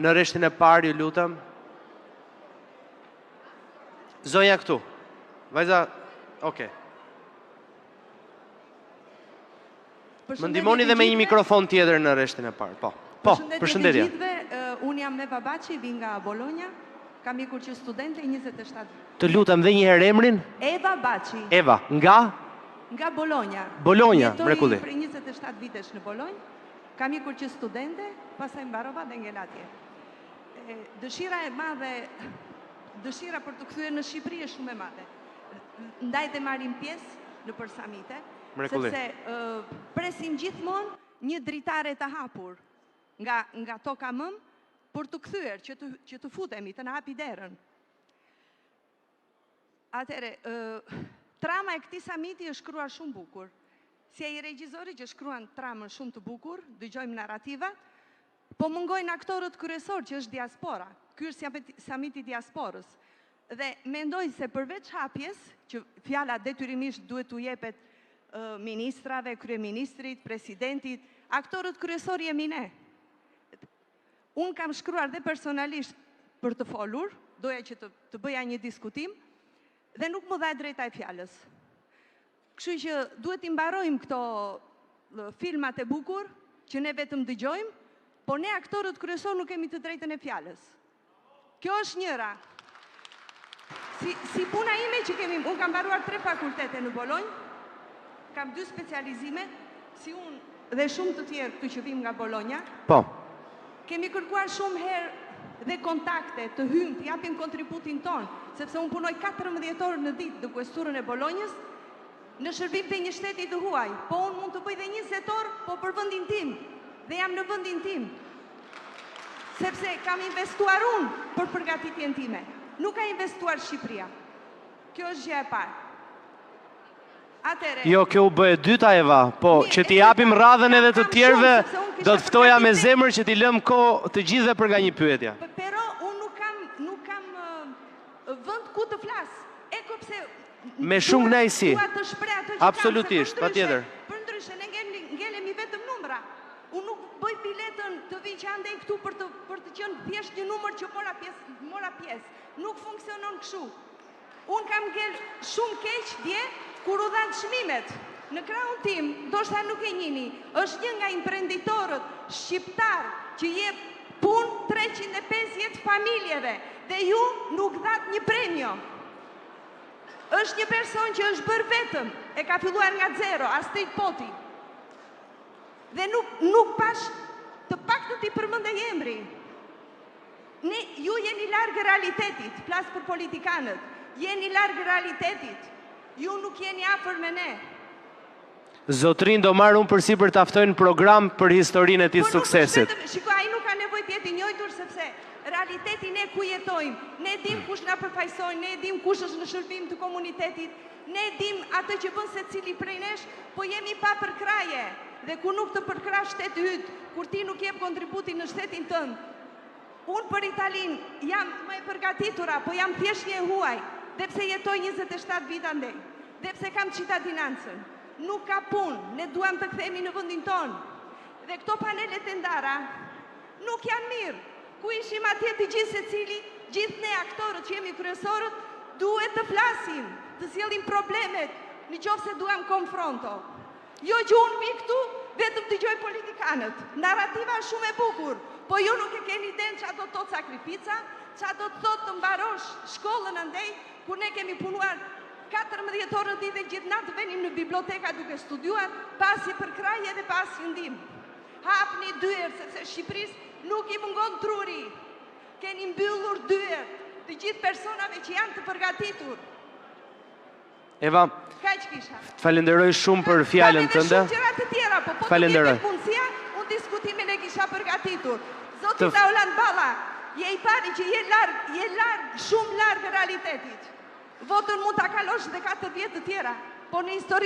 Në rreshtin e parë, ju lutem. Zonja këtu. Vajza, okay. Më ndihmoni dhe me një mikrofon tjetër në rreshtin e parë. Po, përshëndetje. Unë jam Eva Baçi, vi nga Bologna. Kam ikur që studente 27. Të lutem dhe një herë emrin? Eva Baçi. Eva, nga? Nga Bologna. Bologna, mrekulli. Jetoj për 27 vitesh në Bolognë. Kam ikur që studente, pastaj mbarova dhe ngel atje. Dëshira e madhe, dëshira për të kthyer në Shqipëri është shumë e madhe. Ndaj dhe marrim pjesë në samite, sepse presim gjithmonë një dritare të hapur nga toka mëm për të kthyer, që të futemi, të na hapi derën. Atëre, trama e këtij samiti është shkruar shumë bukur. Si ai regjizori që shkruan tramën shumë të bukur, dëgjojmë narrativa, po mungojnë aktorët kryesorë që është diaspora. Ky është samiti diasporës. Dhe mendoj se përveç hapjes, që fjala detyrimisht duhet t'u jepet ministrave, kryeministrit, presidentit, aktorët kryesorë jemi ne. Unë kam shkruar dhe personalisht për të folur, doja që të bëja një diskutim, dhe nuk më dha drejta e fjalës. Kështu që duhet i mbarojmë këto filmat e bukur, që ne vetëm dëgjojmë, po ne aktorët kryesorë nuk kemi të drejtën e fjalës. Kjo është njëra. Si puna ime që kemi, unë kam mbaruar 3 fakultete në Bolognë, kam 2 specializime, si unë dhe shumë të tjerë këtu që vim nga Bologna. Po. Kemi kërkuar shumë herë dhe kontakte të hymë, të japim kontributin tonë, sepse unë punoj 14 orë në ditë në kuesturën e Bolognës, në shërbim të një shteti të huaj, po unë mund të bëj dhe 20 orë, po për vendin tim, dhe jam në vendin tim, sepse kam investuar unë për përgatitjen time, nuk ka investuar Shqipëria. Kjo është gjë e parë. Jo, kjo u bëhe dyta, Eva, po që t'i japim radhën edhe të tjerve, do të ftoja me zemër që t'i lëm kohë të gjithë dhe për nga një pyetja. Pero unë nuk kam vend ku të flas. Eko pse me shumë kënaqësi. Absolutisht, patjetër. Për ndryshe ne ngelemi vetëm numra. Unë nuk bëj biletën të vi që andej këtu për të qenë thjesht një numër që mora pjesë. Nuk funksionon kështu. Unë kam ngel shumë keq dje kur u dhanë çmimet. Në krahun tim, ndoshta nuk e njihni, është një nga imprenditorët shqiptar që jep punë 350 familjeve dhe ju nuk dhat një premio. Është një person që është bërë vetëm, e ka filluar nga zero, Astrid Poti. Dhe nuk pash të paktën t'i përmendej emri. Ju jeni largë realitetit, flas për politikanët. Jeni largë realitetit. Ju nuk jeni afër me ne. Zotrin do marrë unë përsi për t'aftojnë program për historinë e ti suksesit. Shiko, ai nuk ka nevojë të jetë i njohur sepse realitetin ne ku jetojmë, ne dim kush na përfaqësojnë, ne dim kush është në shërbim të komunitetit, ne dim atë që bën secili prej nesh, po jemi pa përkraje. Dhe ku nuk të përkrash shteti yt, kur ti nuk jep kontributin në shtetin tënd. Unë për Italinë jam më e përgatitura, po jam thjesht një huaj, dhe pse jetoj 27 vite andej, dhe pse kam cittadinancën. Nuk ka punë, ne duam të kthehemi në vendin tonë. Dhe këto panelet e ndara nuk janë mirë. Ku ishim atje të gjithë secili, gjithë ne aktorët që jemi kryesorët, duhet të flasim, të sjellim problemet, nëse duam konfronto. Jo që unë vi këtu, vetëm dëgjoj politikanët. Narrativa është shumë e bukur, po ju nuk e keni idenë çfarë do të thotë sakrifica, çfarë do të thotë të mbarosh shkollën andej, ku ne kemi punuar 14 orë ditë dhe gjithë natë venim në biblioteka duke studiuar, pasi përkraje dhe pasi ndihmë. Hapni dyert, sepse Shqipërisë nuk i mungon truri. Keni mbyllur dyert të gjithë personave që janë të përgatitur. Eva, të falenderoj shumë për fjalën tënde. Kam edhe shumë gjëra të tjera, po të vjen punësia, unë diskutimin e kisha përgatitur. Zoti Daulan Balla, je i pari që je larg, shumë larg realitetit. Votën mund ta kalosh dhe 4 vjet të tjera, po në histori